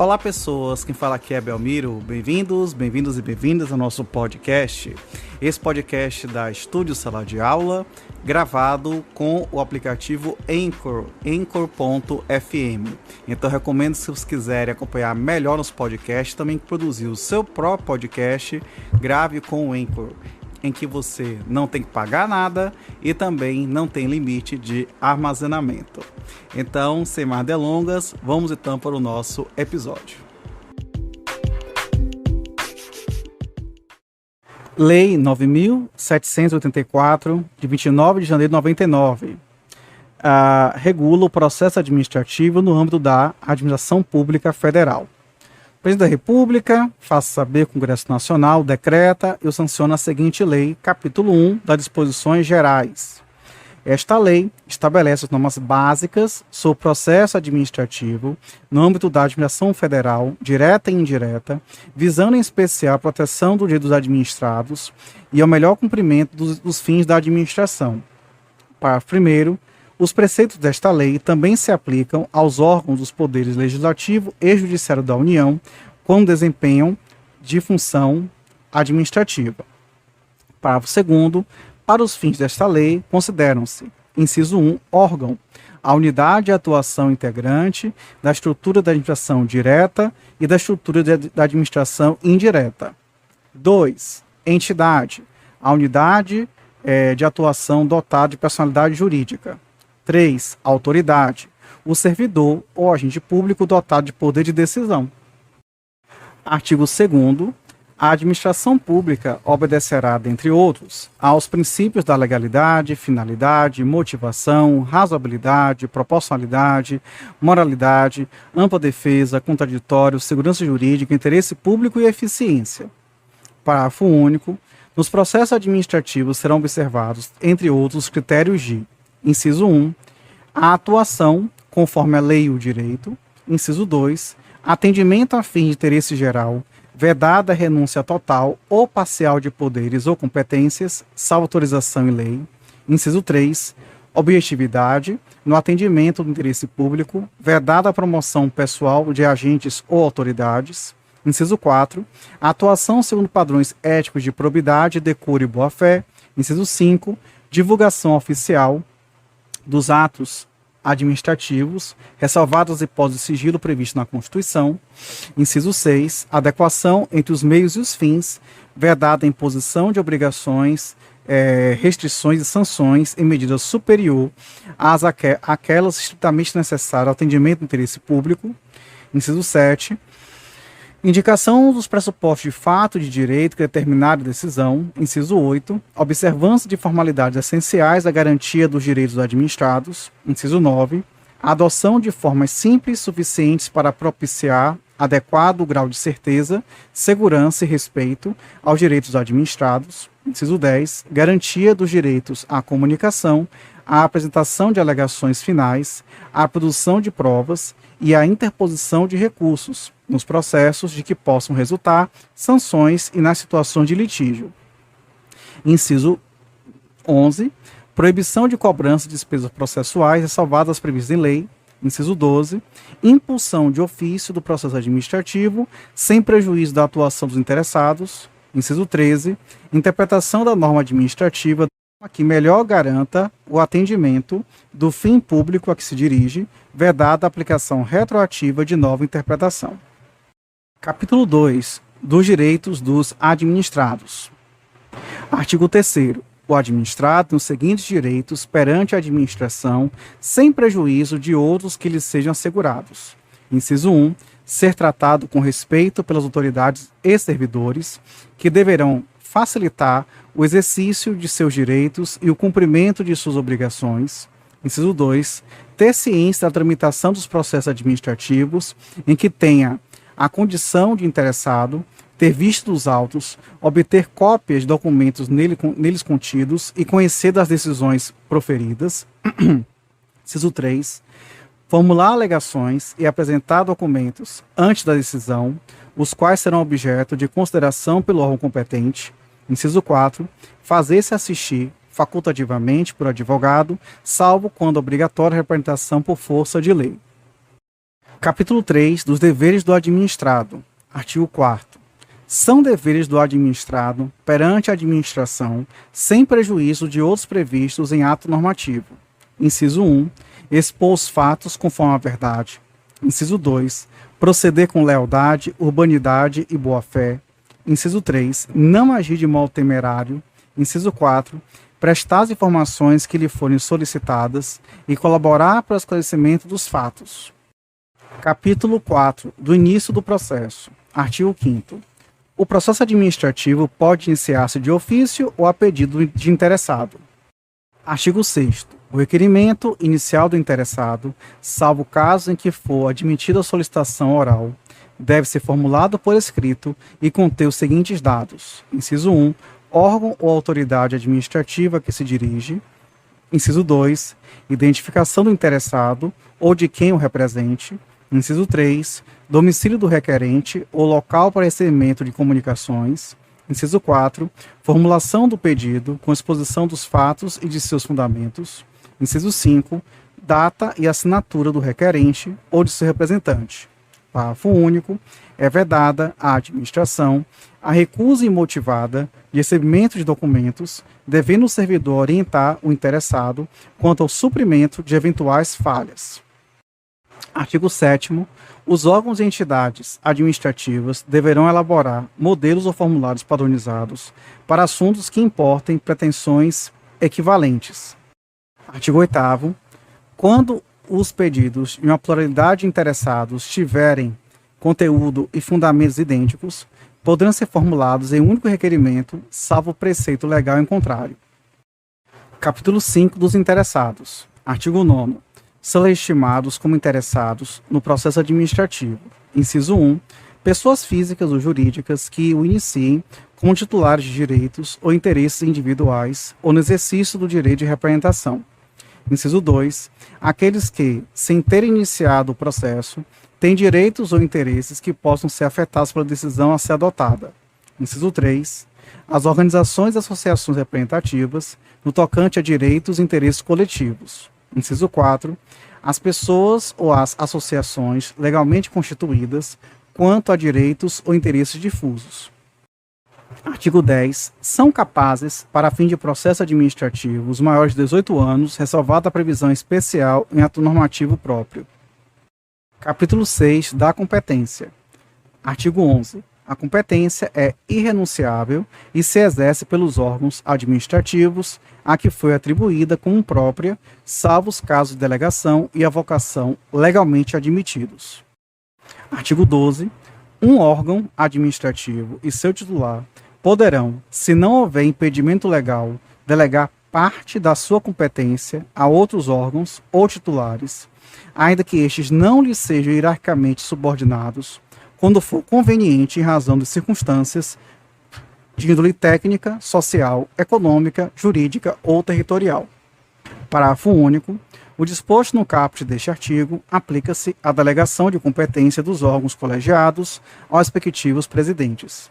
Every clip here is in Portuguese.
Olá pessoas, quem fala aqui é Belmiro, bem-vindos e bem-vindas ao nosso podcast. Esse podcast da Estúdio Sala de Aula, gravado com o aplicativo Anchor, Anchor.fm. Então recomendo, se vocês quiserem acompanhar melhor nos podcasts, também produzir o seu próprio podcast, grave com o Anchor, em que você não tem que pagar nada e também não tem limite de armazenamento. Então, sem mais delongas, vamos então para o nosso episódio. Lei 9.784, de 29 de janeiro de 99, regula o processo administrativo no âmbito da administração pública federal. O Presidente da República faz saber ao Congresso Nacional, decreta e sanciona a seguinte lei, capítulo 1 das Disposições Gerais. Esta lei estabelece as normas básicas sobre o processo administrativo no âmbito da administração federal, direta e indireta, visando em especial a proteção dos direitos administrados e ao melhor cumprimento dos fins da administração. Parágrafo 1º. Os preceitos desta lei também se aplicam aos órgãos dos poderes legislativo e judiciário da União quando desempenham de função administrativa. Parágrafo 2º. Para os fins desta lei, consideram-se: inciso 1, órgão, a unidade de atuação integrante da estrutura da administração direta e da estrutura da administração indireta. 2, entidade, a unidade de atuação dotada de personalidade jurídica. 3, autoridade, o servidor ou agente público dotado de poder de decisão. Artigo 2º. A administração pública obedecerá, dentre outros, aos princípios da legalidade, finalidade, motivação, razoabilidade, proporcionalidade, moralidade, ampla defesa, contraditório, segurança jurídica, interesse público e eficiência. Parágrafo único. Nos processos administrativos serão observados, entre outros, os critérios de: inciso 1, a atuação conforme a lei e o direito. Inciso 2, atendimento a fins de interesse geral, vedada a renúncia total ou parcial de poderes ou competências, salvo autorização em lei. Inciso 3, objetividade no atendimento do interesse público, vedada a promoção pessoal de agentes ou autoridades. Inciso 4, atuação segundo padrões éticos de probidade, decoro e boa-fé. Inciso 5, divulgação oficial dos atos administrativos, ressalvadas as hipóteses de sigilo previsto na Constituição. Inciso 6, adequação entre os meios e os fins, vedada a imposição de obrigações, restrições e sanções em medida superior àquelas estritamente necessárias ao atendimento do interesse público. Inciso 7, indicação dos pressupostos de fato e de direito que determinaram a decisão. Inciso 8. Observância de formalidades essenciais à garantia dos direitos administrados. Inciso 9. Adoção de formas simples suficientes para propiciar adequado grau de certeza, segurança e respeito aos direitos administrados. Inciso 10. Garantia dos direitos à comunicação, à apresentação de alegações finais, à produção de provas e à interposição de recursos nos processos de que possam resultar sanções e nas situações de litígio. Inciso 11. Proibição de cobrança de despesas processuais ressalvadas as previstas em lei. Inciso 12. Impulsão de ofício do processo administrativo sem prejuízo da atuação dos interessados. Inciso 13. Interpretação da norma administrativa que melhor garanta o atendimento do fim público a que se dirige, vedada a aplicação retroativa de nova interpretação. Capítulo 2. Dos direitos dos administrados. Artigo 3º. O administrado tem os seguintes direitos perante a administração, sem prejuízo de outros que lhe sejam assegurados. Inciso 1. Ser tratado com respeito pelas autoridades e servidores, que deverão facilitar o exercício de seus direitos e o cumprimento de suas obrigações. Inciso 2. Ter ciência da tramitação dos processos administrativos em que tenha a condição de interessado, ter visto os autos, obter cópias de documentos neles contidos e conhecer das decisões proferidas. Inciso 3. Formular alegações e apresentar documentos antes da decisão, os quais serão objeto de consideração pelo órgão competente. Inciso 4. Fazer-se assistir facultativamente por advogado, salvo quando obrigatória a representação por força de lei. Capítulo 3 dos deveres do administrado. Artigo 4º. São deveres do administrado perante a administração, sem prejuízo de outros previstos em ato normativo. Inciso 1. Expor os fatos conforme a verdade. Inciso 2. Proceder com lealdade, urbanidade e boa-fé. Inciso 3. Não agir de modo temerário. Inciso 4. Prestar as informações que lhe forem solicitadas e colaborar para o esclarecimento dos fatos. Capítulo 4. Do início do processo. Artigo 5º. O processo administrativo pode iniciar-se de ofício ou a pedido de interessado. Artigo 6º. O requerimento inicial do interessado, salvo o caso em que for admitida a solicitação oral, deve ser formulado por escrito e conter os seguintes dados. Inciso 1. Órgão ou autoridade administrativa a que se dirige. Inciso 2. Identificação do interessado ou de quem o represente. Inciso 3. Domicílio do requerente ou local para recebimento de comunicações. Inciso 4. Formulação do pedido com exposição dos fatos e de seus fundamentos. Inciso 5. Data e assinatura do requerente ou de seu representante. Parágrafo único. É vedada à administração a recusa imotivada de recebimento de documentos, devendo o servidor orientar o interessado quanto ao suprimento de eventuais falhas. Artigo 7º. Os órgãos e entidades administrativas deverão elaborar modelos ou formulários padronizados para assuntos que importem pretensões equivalentes. Artigo 8º. Quando os pedidos de uma pluralidade de interessados tiverem conteúdo e fundamentos idênticos, poderão ser formulados em um único requerimento, salvo preceito legal em contrário. Capítulo 5 dos interessados. Artigo 9º. São legitimados como interessados no processo administrativo. Inciso 1. Pessoas físicas ou jurídicas que o iniciem como titulares de direitos ou interesses individuais ou no exercício do direito de representação. Inciso 2. Aqueles que, sem terem iniciado o processo, têm direitos ou interesses que possam ser afetados pela decisão a ser adotada. Inciso 3. As organizações e associações representativas no tocante a direitos e interesses coletivos. Inciso 4. As pessoas ou as associações legalmente constituídas quanto a direitos ou interesses difusos. Artigo 10. São capazes, para fim de processo administrativo, os maiores de 18 anos, ressalvada a previsão especial em ato normativo próprio. Capítulo 6 da competência. Artigo 11. A competência é irrenunciável e se exerce pelos órgãos administrativos a que foi atribuída como própria, salvo os casos de delegação e avocação legalmente admitidos. Artigo 12. Um órgão administrativo e seu titular poderão, se não houver impedimento legal, delegar parte da sua competência a outros órgãos ou titulares, ainda que estes não lhes sejam hierarquicamente subordinados, quando for conveniente em razão de circunstâncias de índole técnica, social, econômica, jurídica ou territorial. Parágrafo único. O disposto no caput deste artigo aplica-se à delegação de competência dos órgãos colegiados aos respectivos presidentes.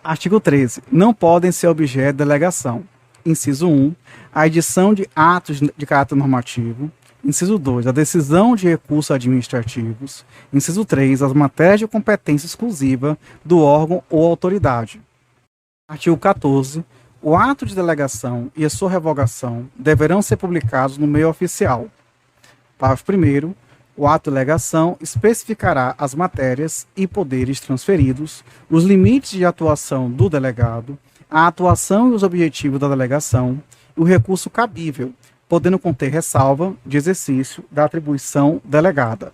Artigo 13. Não podem ser objeto de delegação. Inciso 1. A edição de atos de caráter normativo. Inciso 2. A decisão de recursos administrativos. Inciso 3. As matérias de competência exclusiva do órgão ou autoridade. Artigo 14. O ato de delegação e a sua revogação deverão ser publicados no meio oficial. Parágrafo 1º. O ato de delegação especificará as matérias e poderes transferidos, os limites de atuação do delegado, a atuação e os objetivos da delegação e o recurso cabível, podendo conter ressalva de exercício da atribuição delegada.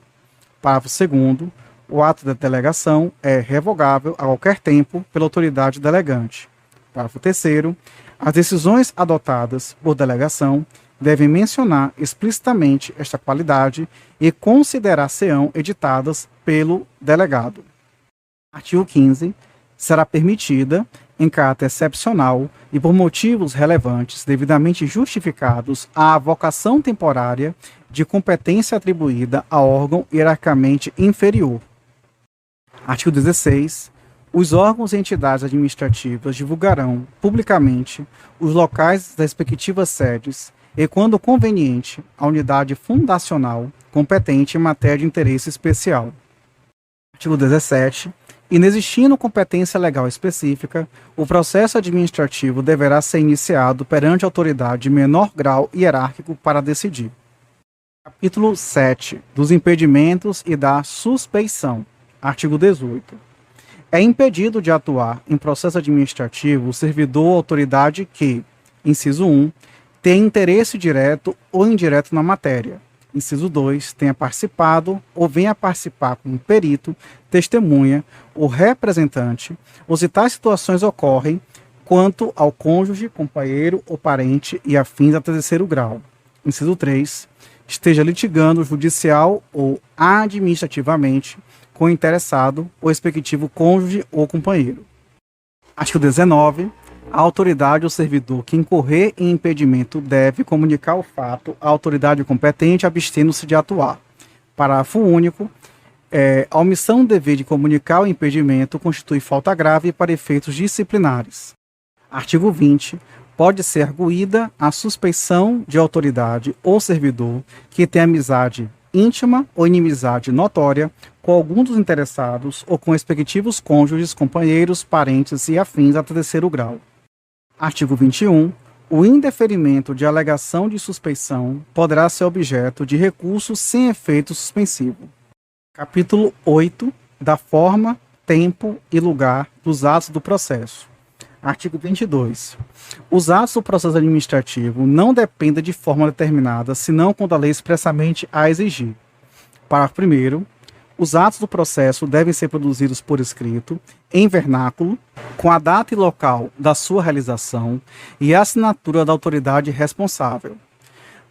Parágrafo 2º. O ato da delegação é revogável a qualquer tempo pela autoridade delegante. Parágrafo 3º. As decisões adotadas por delegação devem mencionar explicitamente esta qualidade e considerar-se-ão editadas pelo delegado. Artigo 15. Será permitida, em caráter excepcional e por motivos relevantes devidamente justificados, a avocação temporária de competência atribuída a órgão hierarquicamente inferior. Artigo 16. Os órgãos e entidades administrativas divulgarão publicamente os locais das respectivas sedes e, quando conveniente, a unidade fundacional competente em matéria de interesse especial. Artigo 17. Inexistindo competência legal específica, o processo administrativo deverá ser iniciado perante a autoridade de menor grau hierárquico para decidir. Capítulo 7. Dos impedimentos e da suspeição. Artigo 18. É impedido de atuar em processo administrativo o servidor ou autoridade que, inciso 1, tenha interesse direto ou indireto na matéria. Inciso 2, tenha participado ou venha participar como perito, testemunha ou representante, ou se tais situações ocorrem quanto ao cônjuge, companheiro ou parente e afins a terceiro grau. Inciso 3, esteja litigando judicial ou administrativamente com o interessado ou respectivo cônjuge ou companheiro. Artigo 19. A autoridade ou servidor que incorrer em impedimento deve comunicar o fato à autoridade competente, abstendo-se de atuar. Parágrafo único. A omissão do dever de comunicar o impedimento constitui falta grave para efeitos disciplinares. Artigo 20. Pode ser arguída a suspeição de autoridade ou servidor que tem amizade íntima ou inimizade notória com algum dos interessados ou com respectivos cônjuges, companheiros, parentes e afins até terceiro grau. Artigo 21. O indeferimento de alegação de suspeição poderá ser objeto de recurso sem efeito suspensivo. Capítulo 8. Da forma, tempo e lugar dos atos do processo. Artigo 22. Os atos do processo administrativo não dependem de forma determinada, senão quando a lei expressamente a exigir. Parágrafo 1º. Os atos do processo devem ser produzidos por escrito, em vernáculo, com a data e local da sua realização e a assinatura da autoridade responsável.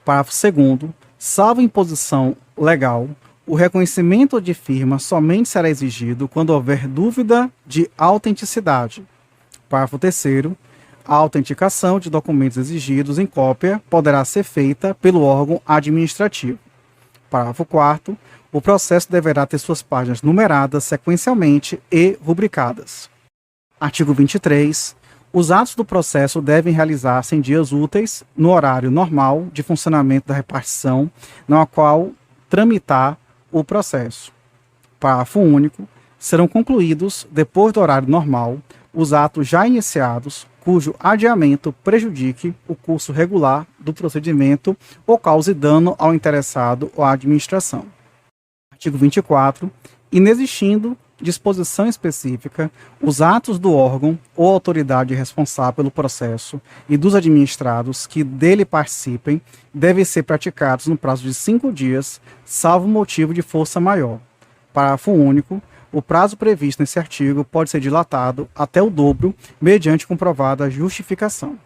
Parágrafo 2º. Salvo imposição legal, o reconhecimento de firma somente será exigido quando houver dúvida de autenticidade. Parágrafo 3º. A autenticação de documentos exigidos em cópia poderá ser feita pelo órgão administrativo. Parágrafo 4º. O processo deverá ter suas páginas numeradas sequencialmente e rubricadas. Artigo 23. Os atos do processo devem realizar-se em dias úteis, no horário normal de funcionamento da repartição, na qual tramitar o processo. Parágrafo único. Serão concluídos, depois do horário normal, os atos já iniciados, cujo adiamento prejudique o curso regular do procedimento ou cause dano ao interessado ou à administração. Artigo 24. Inexistindo disposição específica, os atos do órgão ou autoridade responsável pelo processo e dos administrados que dele participem devem ser praticados no prazo de 5 dias, salvo motivo de força maior. Parágrafo único. O prazo previsto nesse artigo pode ser dilatado até o dobro, mediante comprovada justificação.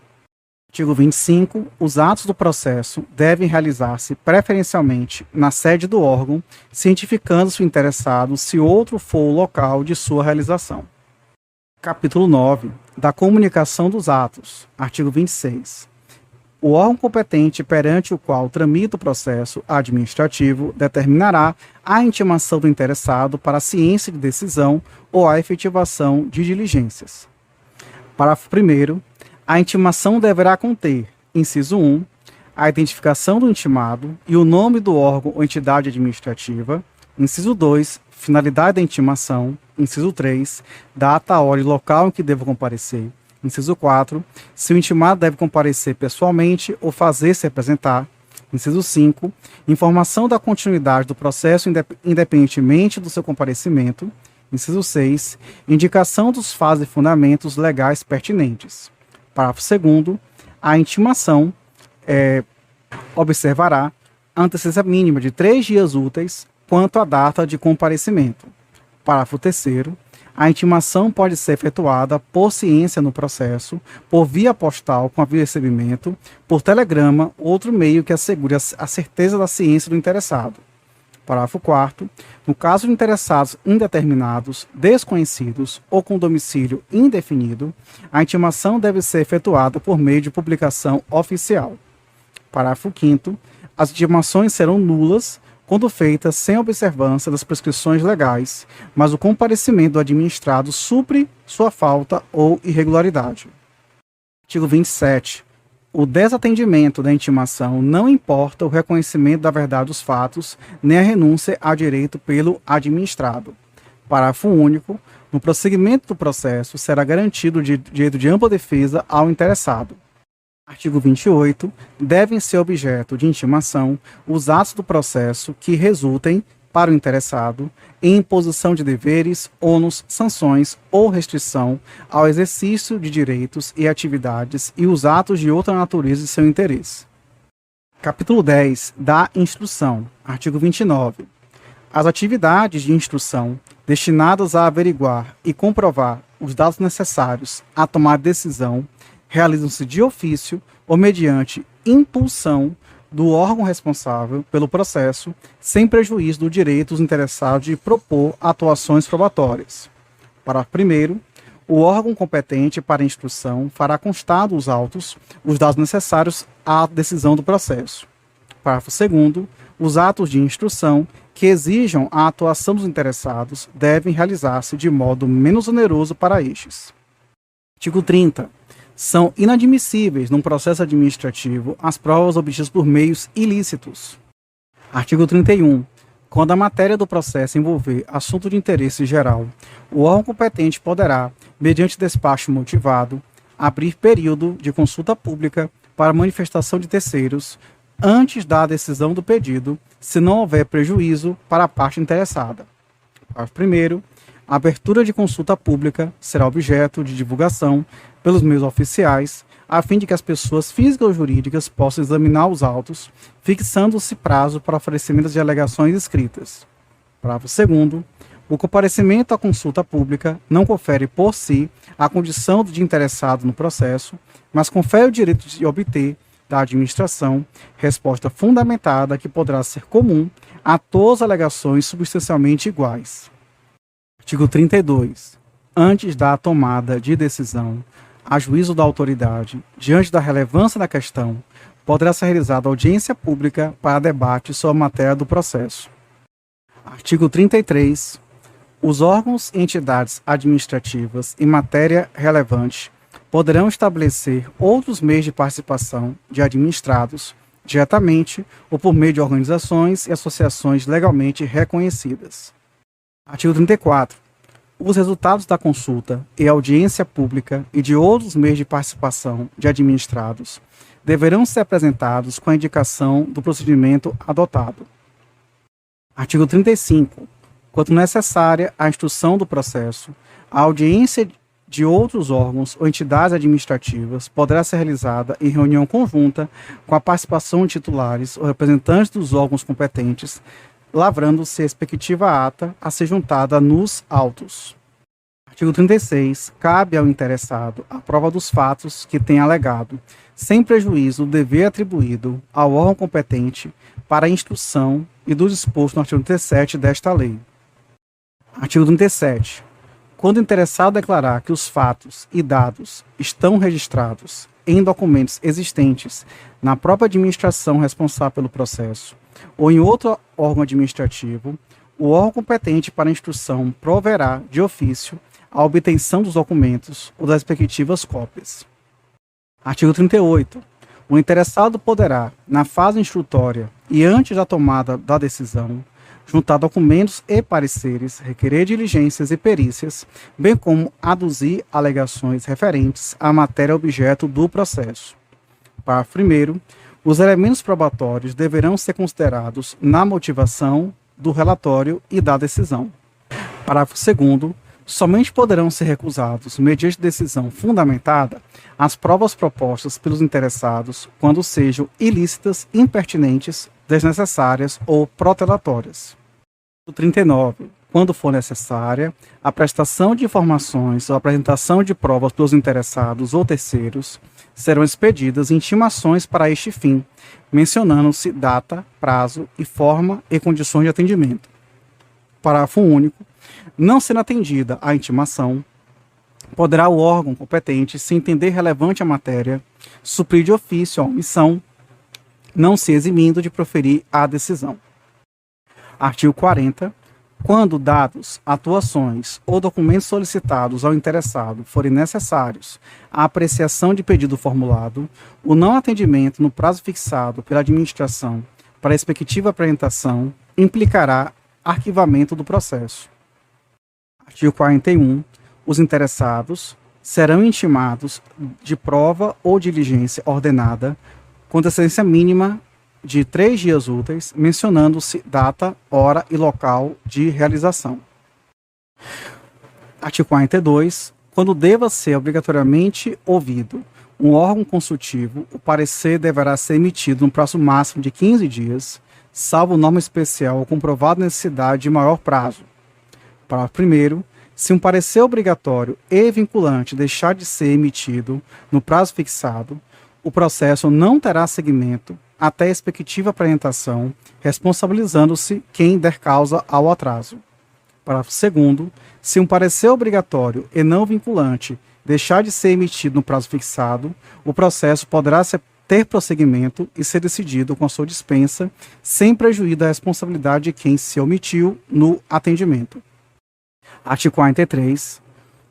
Artigo 25. Os atos do processo devem realizar-se preferencialmente na sede do órgão, cientificando-se o interessado se outro for o local de sua realização. Capítulo 9. Da comunicação dos atos. Artigo 26. O órgão competente perante o qual tramita o processo administrativo determinará a intimação do interessado para a ciência de decisão ou a efetivação de diligências. Parágrafo 1º. A intimação deverá conter, inciso 1, a identificação do intimado e o nome do órgão ou entidade administrativa. Inciso 2, finalidade da intimação. Inciso 3, data, hora e local em que deva comparecer. Inciso 4, se o intimado deve comparecer pessoalmente ou fazer-se representar. Inciso 5, informação da continuidade do processo independentemente do seu comparecimento. Inciso 6, indicação dos fatos e fundamentos legais pertinentes. Parágrafo 2º. A intimação observará a antecedência mínima de 3 dias úteis quanto à data de comparecimento. Parágrafo 3º. A intimação pode ser efetuada por ciência no processo, por via postal com aviso de recebimento, por telegrama, outro meio que assegure a certeza da ciência do interessado. Parágrafo 4º. No caso de interessados indeterminados, desconhecidos ou com domicílio indefinido, a intimação deve ser efetuada por meio de publicação oficial. Parágrafo 5º. As intimações serão nulas quando feitas sem observância das prescrições legais, mas o comparecimento do administrado supre sua falta ou irregularidade. Artigo 27. O desatendimento da intimação não importa o reconhecimento da verdade dos fatos, nem a renúncia ao direito pelo administrado. Parágrafo único. No prosseguimento do processo, será garantido o direito de ampla defesa ao interessado. Artigo 28. Devem ser objeto de intimação os atos do processo que resultem, para o interessado, em imposição de deveres, ônus, sanções ou restrição ao exercício de direitos e atividades e os atos de outra natureza de seu interesse. Capítulo 10. Da instrução. Artigo 29. As atividades de instrução destinadas a averiguar e comprovar os dados necessários à tomada de decisão realizam-se de ofício ou mediante impulsão do órgão responsável pelo processo, sem prejuízo do direito dos interessados de propor atuações probatórias. Parágrafo 1º. O órgão competente para a instrução fará constar dos autos os dados necessários à decisão do processo. Parágrafo 2º. Os atos de instrução que exijam a atuação dos interessados devem realizar-se de modo menos oneroso para estes. Artigo 30. São inadmissíveis, num processo administrativo, as provas obtidas por meios ilícitos. Artigo 31. Quando a matéria do processo envolver assunto de interesse geral, o órgão competente poderá, mediante despacho motivado, abrir período de consulta pública para manifestação de terceiros antes da decisão do pedido, se não houver prejuízo para a parte interessada. Parágrafo 1º. A abertura de consulta pública será objeto de divulgação pelos meios oficiais, a fim de que as pessoas físicas ou jurídicas possam examinar os autos, fixando-se prazo para oferecimento de alegações escritas. Parágrafo 2º. O comparecimento à consulta pública não confere por si a condição de interessado no processo, mas confere o direito de obter da administração resposta fundamentada que poderá ser comum a todas as alegações substancialmente iguais. Artigo 32. Antes da tomada de decisão, a juízo da autoridade, diante da relevância da questão, poderá ser realizada audiência pública para debate sobre a matéria do processo. Artigo 33. Os órgãos e entidades administrativas em matéria relevante poderão estabelecer outros meios de participação de administrados, diretamente ou por meio de organizações e associações legalmente reconhecidas. Artigo 34. Os resultados da consulta e audiência pública e de outros meios de participação de administrados deverão ser apresentados com a indicação do procedimento adotado. Artigo 35. Quanto necessária a instrução do processo, a audiência de outros órgãos ou entidades administrativas poderá ser realizada em reunião conjunta com a participação de titulares ou representantes dos órgãos competentes, lavrando-se a respectiva ata a ser juntada nos autos. Artigo 36. Cabe ao interessado a prova dos fatos que tenha alegado, sem prejuízo do dever atribuído ao órgão competente para a instrução e do disposto no artigo 37 desta lei. Artigo 37. Quando o interessado declarar que os fatos e dados estão registrados em documentos existentes na própria administração responsável pelo processo ou em outro órgão administrativo, o órgão competente para a instrução proverá, de ofício, a obtenção dos documentos ou das respectivas cópias. Artigo 38. O interessado poderá, na fase instrutória e antes da tomada da decisão, juntar documentos e pareceres, requerer diligências e perícias, bem como aduzir alegações referentes à matéria objeto do processo. Parágrafo 1º. Os elementos probatórios deverão ser considerados na motivação do relatório e da decisão. Parágrafo 2º. Somente poderão ser recusados, mediante decisão fundamentada, as provas propostas pelos interessados quando sejam ilícitas, impertinentes, desnecessárias ou protelatórias. 39. Quando for necessária, a prestação de informações ou a apresentação de provas pelos interessados ou terceiros serão expedidas intimações para este fim, mencionando-se data, prazo e forma e condições de atendimento. Parágrafo único. Não sendo atendida a intimação, poderá o órgão competente, se entender relevante a matéria, suprir de ofício a omissão, não se eximindo de proferir a decisão. Artigo 40. Quando dados, atuações ou documentos solicitados ao interessado forem necessários à apreciação de pedido formulado, o não atendimento no prazo fixado pela administração para a respectiva apresentação implicará arquivamento do processo. Artigo 41. Os interessados serão intimados de prova ou diligência ordenada com antecedência mínima de 3 dias úteis, mencionando-se data, hora e local de realização. Artigo 42. Quando deva ser obrigatoriamente ouvido um órgão consultivo, o parecer deverá ser emitido no prazo máximo de 15 dias, salvo norma especial ou comprovada necessidade de maior prazo. Parágrafo 1º. Se um parecer obrigatório e vinculante deixar de ser emitido no prazo fixado, o processo não terá seguimento até a respectiva apresentação, responsabilizando-se quem der causa ao atraso. Parágrafo 2º. Se um parecer obrigatório e não vinculante deixar de ser emitido no prazo fixado, o processo poderá ter prosseguimento e ser decidido com a sua dispensa, sem prejuízo da responsabilidade de quem se omitiu no atendimento. Artigo 43.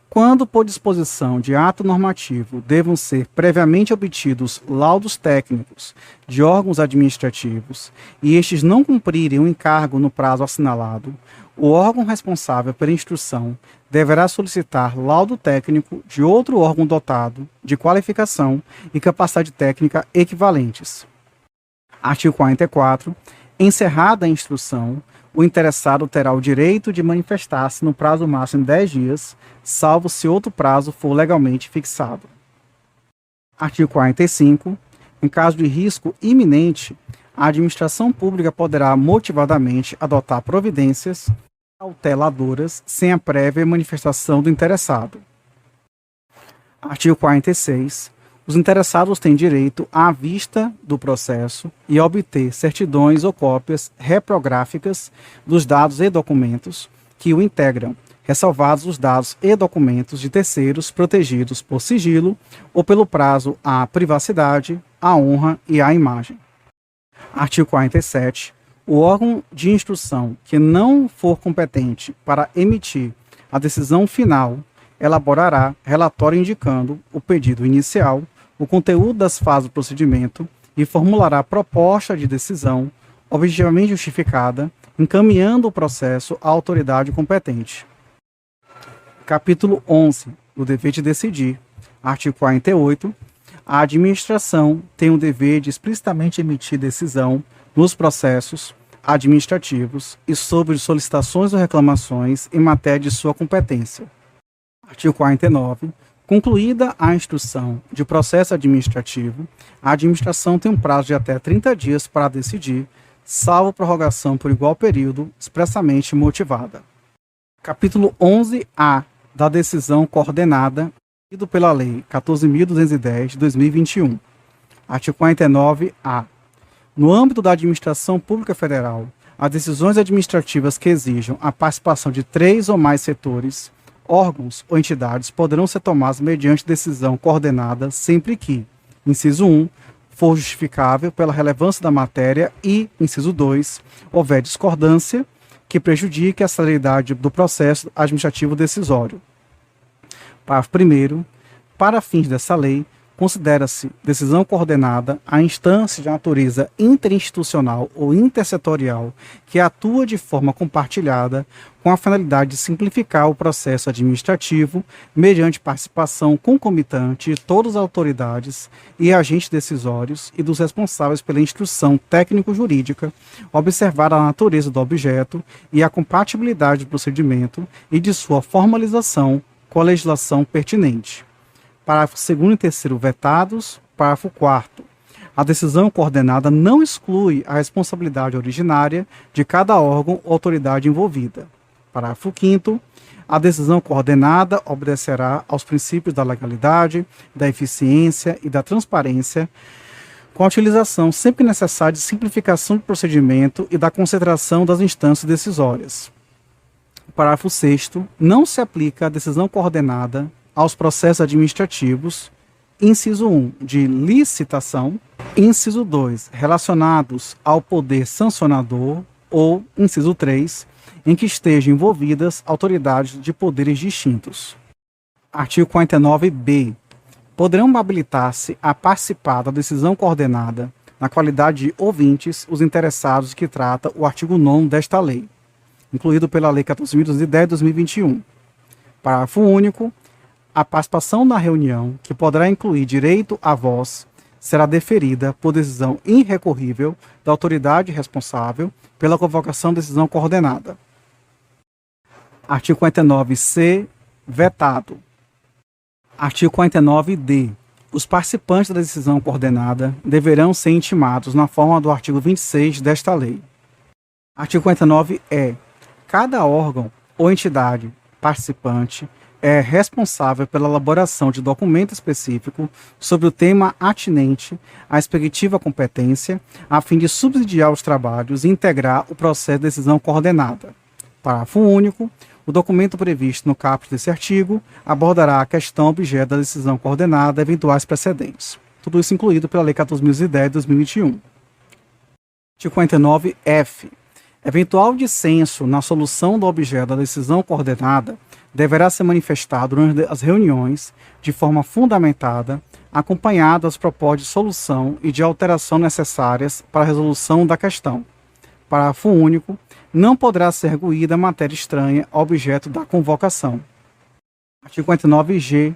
Quando, por disposição de ato normativo, devam ser previamente obtidos laudos técnicos de órgãos administrativos e estes não cumprirem o encargo no prazo assinalado, o órgão responsável pela instrução deverá solicitar laudo técnico de outro órgão dotado de qualificação e capacidade técnica equivalentes. Artigo 44. Encerrada a instrução, o interessado terá o direito de manifestar-se no prazo máximo de 10 dias, salvo se outro prazo for legalmente fixado. Artigo 45. Em caso de risco iminente, a administração pública poderá motivadamente adotar providências cauteladoras sem a prévia manifestação do interessado. Artigo 46. Os interessados têm direito à vista do processo e a obter certidões ou cópias reprográficas dos dados e documentos que o integram, ressalvados os dados e documentos de terceiros protegidos por sigilo ou pelo prazo à privacidade, à honra e à imagem. Artigo 47. O órgão de instrução que não for competente para emitir a decisão final elaborará relatório indicando o pedido inicial, o conteúdo das fases do procedimento e formulará proposta de decisão objetivamente justificada, encaminhando o processo à autoridade competente. Capítulo 11. O dever de decidir. Artigo 48. A administração tem o dever de explicitamente emitir decisão nos processos administrativos e sobre solicitações ou reclamações em matéria de sua competência. Artigo 49. Concluída a instrução de processo administrativo, a administração tem um prazo de até 30 dias para decidir, salvo prorrogação por igual período, expressamente motivada. Capítulo 11A da decisão coordenada, ido pela Lei 14.210 de 2021. Artigo 49A. No âmbito da administração pública federal, as decisões administrativas que exijam a participação de 3 ou mais setores, órgãos ou entidades poderão ser tomadas mediante decisão coordenada sempre que, inciso 1, for justificável pela relevância da matéria e, inciso 2, houver discordância que prejudique a celeridade do processo administrativo decisório. Parágrafo 1º. Para fins dessa lei, considera-se decisão coordenada a instância de natureza interinstitucional ou intersetorial que atua de forma compartilhada com a finalidade de simplificar o processo administrativo mediante participação concomitante de todas as autoridades e agentes decisórios e dos responsáveis pela instrução técnico-jurídica, observada a natureza do objeto e a compatibilidade do procedimento e de sua formalização com a legislação pertinente. Parágrafo 2º e 3º vetados. Parágrafo 4º. A decisão coordenada não exclui a responsabilidade originária de cada órgão ou autoridade envolvida. Parágrafo 5º. A decisão coordenada obedecerá aos princípios da legalidade, da eficiência e da transparência, com a utilização sempre necessária de simplificação do procedimento e da concentração das instâncias decisórias. Parágrafo 6º. Não se aplica a decisão coordenada aos processos administrativos, inciso 1, de licitação, inciso 2, relacionados ao poder sancionador, ou, inciso 3, em que estejam envolvidas autoridades de poderes distintos. Artigo 49b. Poderão habilitar-se a participar da decisão coordenada, na qualidade de ouvintes, os interessados que trata o artigo 9º desta lei, incluído pela Lei 14.210 de 2021. Parágrafo único. A participação na reunião, que poderá incluir direito à voz, será deferida por decisão irrecorrível da autoridade responsável pela convocação da decisão coordenada. Artigo 49c. Vetado. Artigo 49d. Os participantes da decisão coordenada deverão ser intimados na forma do artigo 26 desta lei. Artigo 49e. Cada órgão ou entidade participante é responsável pela elaboração de documento específico sobre o tema atinente à respectiva competência, a fim de subsidiar os trabalhos e integrar o processo de decisão coordenada. Parágrafo único. O documento previsto no caput desse artigo abordará a questão objeto da decisão coordenada e eventuais precedentes. Tudo isso incluído pela Lei 14.010 de 2021. Artigo 49f. Eventual dissenso na solução do objeto da decisão coordenada deverá ser manifestado durante as reuniões de forma fundamentada, acompanhado das propostas de solução e de alteração necessárias para a resolução da questão. Parágrafo único. Não poderá ser arguída matéria estranha ao objeto da convocação. Artigo 49g.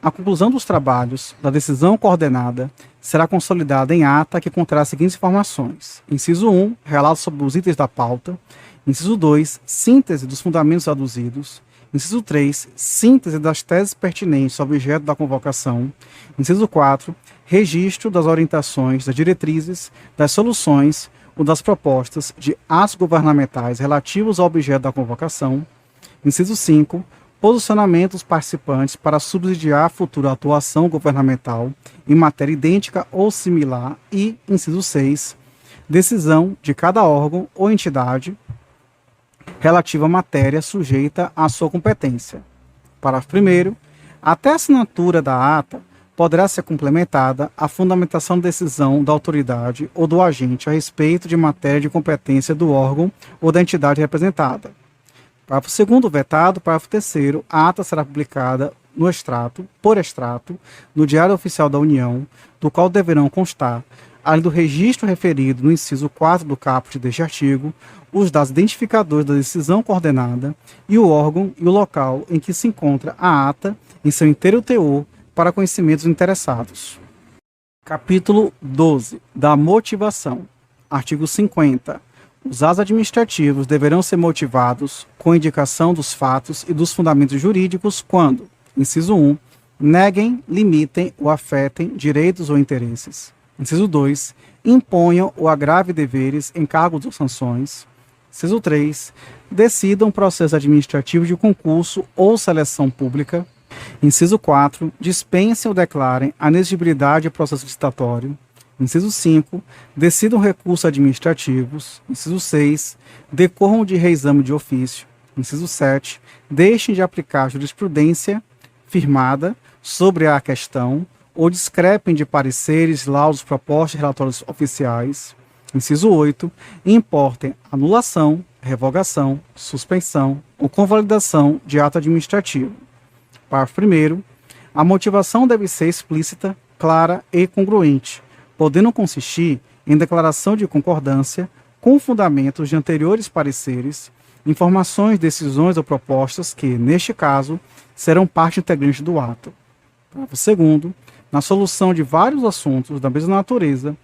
A conclusão dos trabalhos da decisão coordenada será consolidada em ata que conterá as seguintes informações. Inciso 1, relato sobre os itens da pauta. Inciso 2, síntese dos fundamentos aduzidos. Inciso 3, síntese das teses pertinentes ao objeto da convocação. Inciso 4, registro das orientações, das diretrizes, das soluções ou das propostas de atos governamentais relativos ao objeto da convocação. Inciso 5, posicionamento dos participantes para subsidiar a futura atuação governamental em matéria idêntica ou similar. E, inciso 6, decisão de cada órgão ou entidade relativa à matéria sujeita à sua competência. Parágrafo 1º. Até a assinatura da ata, poderá ser complementada a fundamentação da decisão da autoridade ou do agente a respeito de matéria de competência do órgão ou da entidade representada. Parágrafo 2º, vetado. Parágrafo 3º. A ata será publicada no extrato, por extrato, no Diário Oficial da União, do qual deverão constar, além do registro referido no inciso 4 do caput deste artigo, os dados identificadores da decisão coordenada e o órgão e o local em que se encontra a ata em seu inteiro teor para conhecimento dos interessados. Capítulo 12. Da motivação. Artigo 50. Os atos administrativos deverão ser motivados com indicação dos fatos e dos fundamentos jurídicos quando, inciso 1, neguem, limitem ou afetem direitos ou interesses. Inciso 2, imponham ou agravem deveres, encargos ou sanções. Inciso 3, decidam processo administrativo de concurso ou seleção pública. Inciso 4, dispensem ou declarem a inexigibilidade do processo licitatório. Inciso 5, decidam recursos administrativos. Inciso 6, decorram de reexame de ofício. Inciso 7, deixem de aplicar jurisprudência firmada sobre a questão ou discrepem de pareceres, laudos, propostas e relatórios oficiais. Inciso 8, importem anulação, revogação, suspensão ou convalidação de ato administrativo. Parágrafo 1º. A motivação deve ser explícita, clara e congruente, podendo consistir em declaração de concordância com fundamentos de anteriores pareceres, informações, decisões ou propostas que, neste caso, serão parte integrante do ato. Parágrafo 2º. Na solução de vários assuntos da mesma natureza,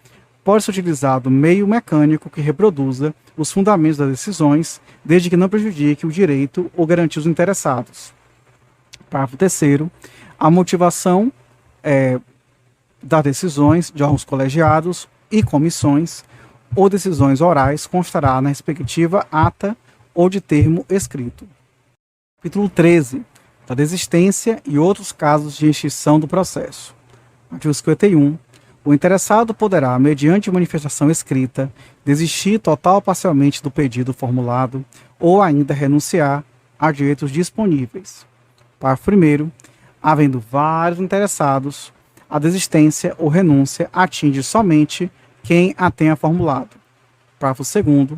pode ser utilizado meio mecânico que reproduza os fundamentos das decisões, desde que não prejudique o direito ou garantia os interessados. Parágrafo 3º. A motivação das decisões de órgãos colegiados e comissões ou decisões orais constará na respectiva ata ou de termo escrito. Capítulo 13. Da desistência e outros casos de extinção do processo. Artigo 51. O interessado poderá, mediante manifestação escrita, desistir total ou parcialmente do pedido formulado ou ainda renunciar a direitos disponíveis. Parágrafo 1º. Havendo vários interessados, a desistência ou renúncia atinge somente quem a tenha formulado. Parágrafo 2º.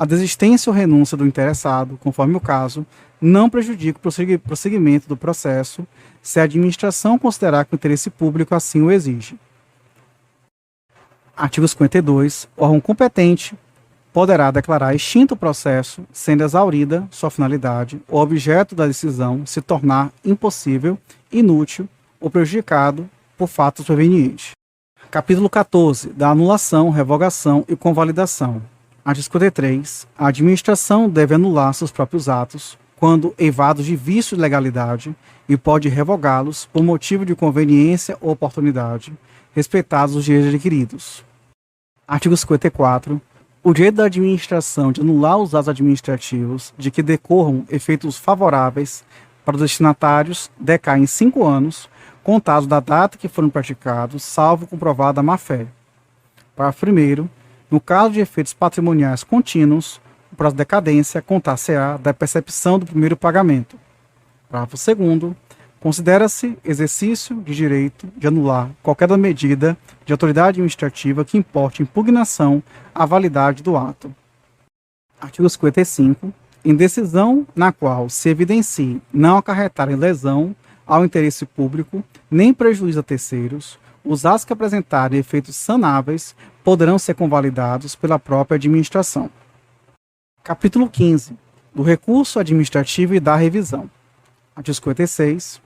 A desistência ou renúncia do interessado, conforme o caso, não prejudica o prosseguimento do processo se a administração considerar que o interesse público assim o exige. Artigo 52. O órgão competente poderá declarar extinto o processo, sendo exaurida sua finalidade, o objeto da decisão se tornar impossível, inútil ou prejudicado por fatos provenientes. Capítulo 14. Da anulação, revogação e convalidação. Artigo 53. A administração deve anular seus próprios atos quando eivados de vício de legalidade e pode revogá-los por motivo de conveniência ou oportunidade, respeitados os direitos adquiridos. Artigo 54. O direito da administração de anular os atos administrativos de que decorram efeitos favoráveis para os destinatários decai em 5 anos, contados da data que foram praticados, salvo comprovada má-fé. Parágrafo 1º. No caso de efeitos patrimoniais contínuos, o prazo de decadência contar-se-á da percepção do primeiro pagamento. Parágrafo 2º. Considera-se exercício de direito de anular qualquer medida de autoridade administrativa que importe impugnação à validade do ato. Artigo 55. Em decisão na qual se evidencie não acarretar em lesão ao interesse público, nem prejuízo a terceiros, os atos que apresentarem efeitos sanáveis poderão ser convalidados pela própria administração. Capítulo 15. Do recurso administrativo e da revisão. Artigo 56.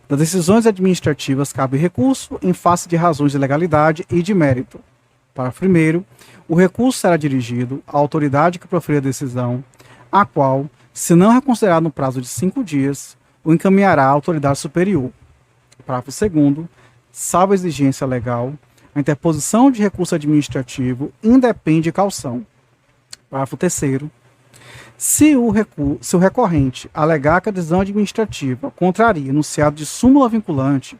Das decisões administrativas cabe recurso em face de razões de legalidade e de mérito. Parágrafo 1º. O recurso será dirigido à autoridade que proferir a decisão, a qual, se não reconsiderar no prazo de 5 dias, o encaminhará à autoridade superior. Parágrafo 2º. Salvo exigência legal, a interposição de recurso administrativo independe de caução. Parágrafo 3º. Se o recorrente alegar que a decisão administrativa contraria enunciado de súmula vinculante,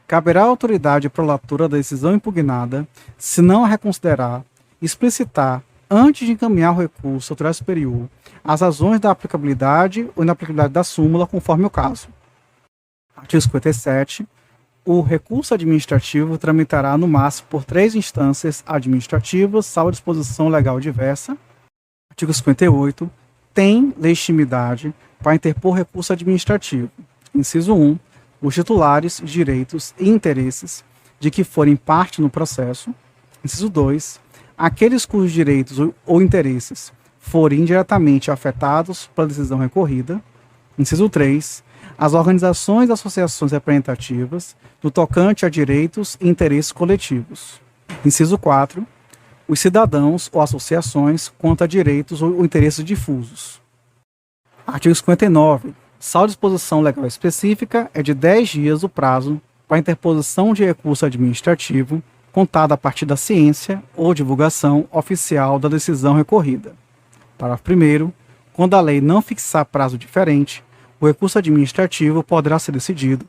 caberá à autoridade prolatora da decisão impugnada, se não a reconsiderar, explicitar, antes de encaminhar o recurso à autoridade superior, as razões da aplicabilidade ou inaplicabilidade da súmula, conforme o caso. Artigo 57. O recurso administrativo tramitará no máximo por 3 instâncias administrativas, salvo disposição legal diversa. Artigo 58. Tem legitimidade para interpor recurso administrativo. Inciso 1. Os titulares, direitos e interesses de que forem parte no processo. Inciso 2. Aqueles cujos direitos ou interesses forem indiretamente afetados pela decisão recorrida. Inciso 3. As organizações e associações representativas no tocante a direitos e interesses coletivos. Inciso 4. Os cidadãos ou associações quanto a direitos ou interesses difusos. Artigo 59. Salvo disposição legal específica, é de 10 dias o prazo para a interposição de recurso administrativo, contado a partir da ciência ou divulgação oficial da decisão recorrida. Parágrafo 1º. Quando a lei não fixar prazo diferente, o recurso administrativo poderá ser decidido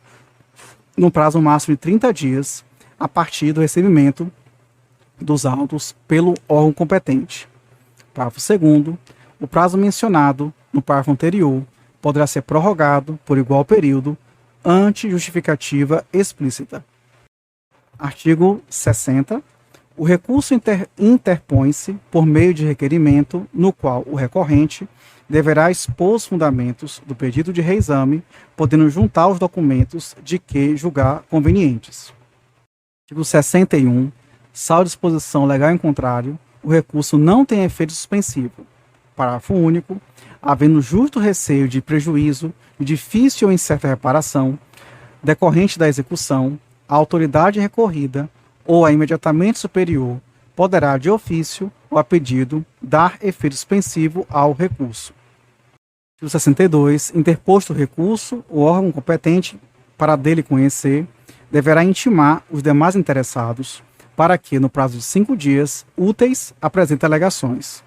no prazo máximo de 30 dias, a partir do recebimento dos autos pelo órgão competente. Parágrafo 2º. O prazo mencionado no parágrafo anterior poderá ser prorrogado por igual período, ante justificativa explícita. Artigo 60. O recurso interpõe-se por meio de requerimento no qual o recorrente deverá expor os fundamentos do pedido de reexame, podendo juntar os documentos de que julgar convenientes. Artigo 61. Salvo disposição legal em contrário, o recurso não tem efeito suspensivo. Parágrafo único. Havendo justo receio de prejuízo, de difícil ou incerta reparação, decorrente da execução, a autoridade recorrida ou a imediatamente superior poderá, de ofício ou a pedido, dar efeito suspensivo ao recurso. Artigo 62. Interposto o recurso, o órgão competente, para dele conhecer, deverá intimar os demais interessados, para que, no prazo de 5 dias úteis, apresente alegações.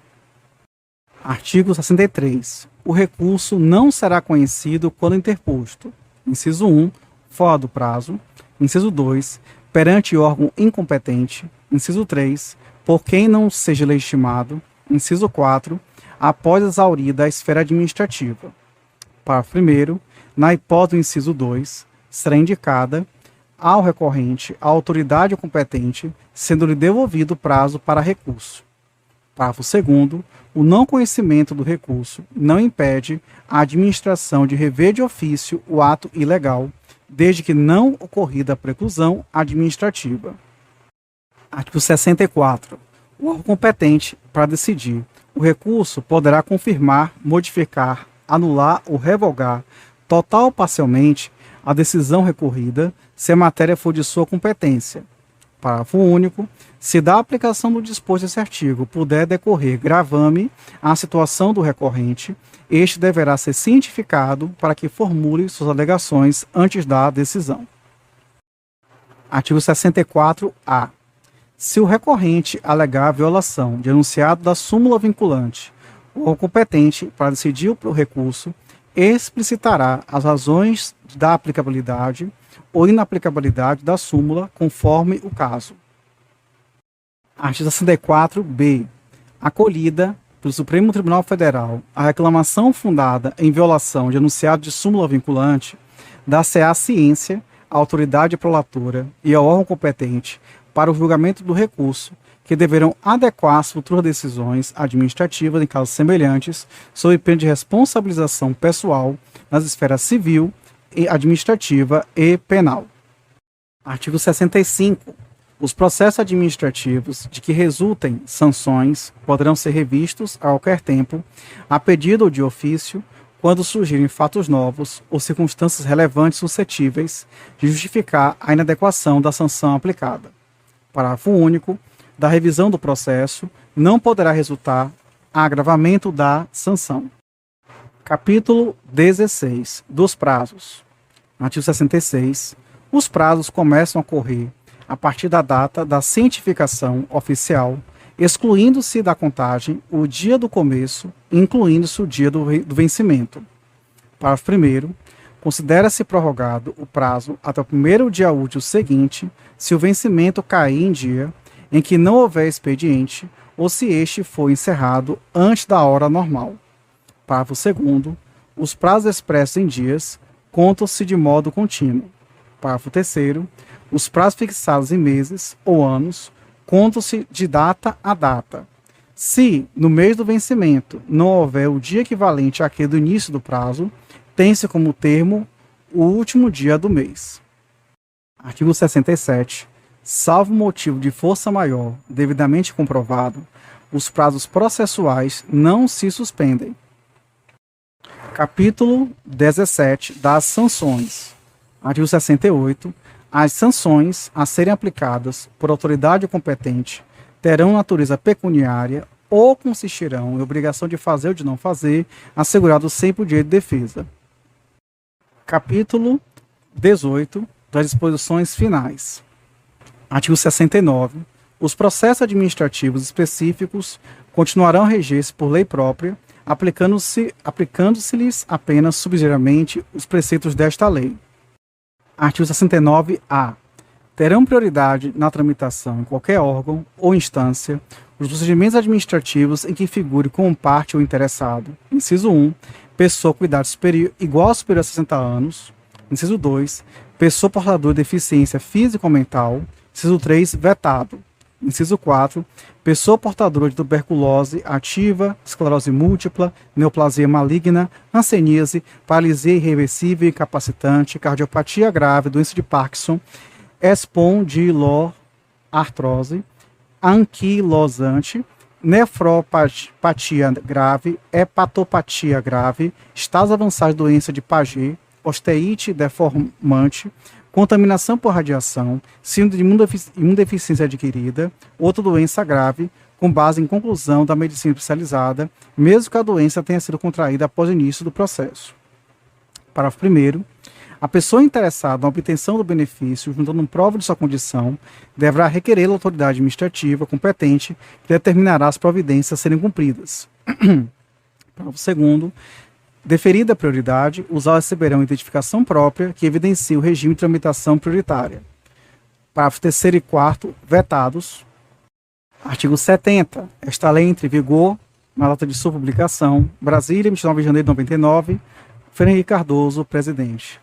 Artigo 63. O recurso não será conhecido quando interposto. Inciso 1. Fora do prazo. Inciso 2. Perante órgão incompetente. Inciso 3. Por quem não seja legitimado. Inciso 4. Após exaurida a esfera administrativa. Parágrafo 1º. Na hipótese do inciso 2, será indicada ao recorrente a autoridade competente, sendo-lhe devolvido o prazo para recurso. Parágrafo 2º. O não conhecimento do recurso não impede a administração de rever de ofício o ato ilegal, desde que não ocorrida a preclusão administrativa. Artigo 64. O órgão competente para decidir o recurso poderá confirmar, modificar, anular ou revogar, total ou parcialmente, a decisão recorrida, se a matéria for de sua competência. Parágrafo único. Se da aplicação do disposto desse artigo puder decorrer gravame à situação do recorrente, este deverá ser cientificado para que formule suas alegações antes da decisão. Artigo 64-A. Se o recorrente alegar violação de enunciado da súmula vinculante, o órgão competente para decidir o recurso explicitará as razões da aplicabilidade ou inaplicabilidade da súmula, conforme o caso. Artigo 64-B. Acolhida pelo Supremo Tribunal Federal a reclamação fundada em violação de enunciado de súmula vinculante, dá-se-á à ciência, à autoridade prolatora e ao órgão competente para o julgamento do recurso, que deverão adequar as futuras decisões administrativas em casos semelhantes, sob pena de responsabilização pessoal nas esferas civil, administrativa e penal. Artigo 65. Os processos administrativos de que resultem sanções poderão ser revistos a qualquer tempo, a pedido ou de ofício, quando surgirem fatos novos ou circunstâncias relevantes suscetíveis de justificar a inadequação da sanção aplicada. Parágrafo único. Da revisão do processo não poderá resultar agravamento da sanção. Capítulo 16. Dos prazos. Artigo 66. Os prazos começam a correr a partir da data da cientificação oficial, excluindo-se da contagem o dia do começo, incluindo-se o dia do vencimento. Parágrafo 1º. Considera-se prorrogado o prazo até o primeiro dia útil seguinte, se o vencimento cair em dia em que não houver expediente ou se este for encerrado antes da hora normal. Parágrafo 2º. Os prazos expressos em dias contam-se de modo contínuo. Parágrafo 3º. Os prazos fixados em meses ou anos contam-se de data a data. Se, no mês do vencimento, não houver o dia equivalente àquele do início do prazo, tem-se como termo o último dia do mês. Artigo 67. Salvo motivo de força maior devidamente comprovado, os prazos processuais não se suspendem. Capítulo 17. Das sanções. Artigo 68. As sanções a serem aplicadas por autoridade competente terão natureza pecuniária ou consistirão em obrigação de fazer ou de não fazer, assegurado sempre o direito de defesa. Capítulo 18. Das disposições finais. Artigo 69. Os processos administrativos específicos continuarão a reger-se por lei própria, aplicando-se-lhes apenas subsidiariamente os preceitos desta lei. Artigo 69-A. Terão prioridade na tramitação em qualquer órgão ou instância os procedimentos administrativos em que figure como parte ou interessado. Inciso 1. Pessoa com idade superior, igual ou superior a 60 anos. Inciso 2. Pessoa portadora de deficiência física ou mental. Inciso 3. Vetado. Inciso 4. Pessoa portadora de tuberculose ativa, esclerose múltipla, neoplasia maligna, hanseníase, paralisia irreversível e incapacitante, cardiopatia grave, doença de Parkinson, espondiloartrose, anquilosante, nefropatia grave, hepatopatia grave, estados avançados de doença de Paget, osteite deformante, contaminação por radiação, síndrome de imunodeficiência adquirida, outra doença grave, com base em conclusão da medicina especializada, mesmo que a doença tenha sido contraída após o início do processo. Parágrafo 1º. A pessoa interessada na obtenção do benefício, juntando prova de sua condição, deverá requerer a autoridade administrativa competente que determinará as providências a serem cumpridas. Parágrafo 2º. Deferida a prioridade, os autos receberão identificação própria que evidencie o regime de tramitação prioritária. Parágrafo 3º e 4º, vetados. Artigo 70. Esta lei entra em vigor na data de sua publicação. Brasília, 29 de janeiro de 99. Fernando Henrique Cardoso, presidente.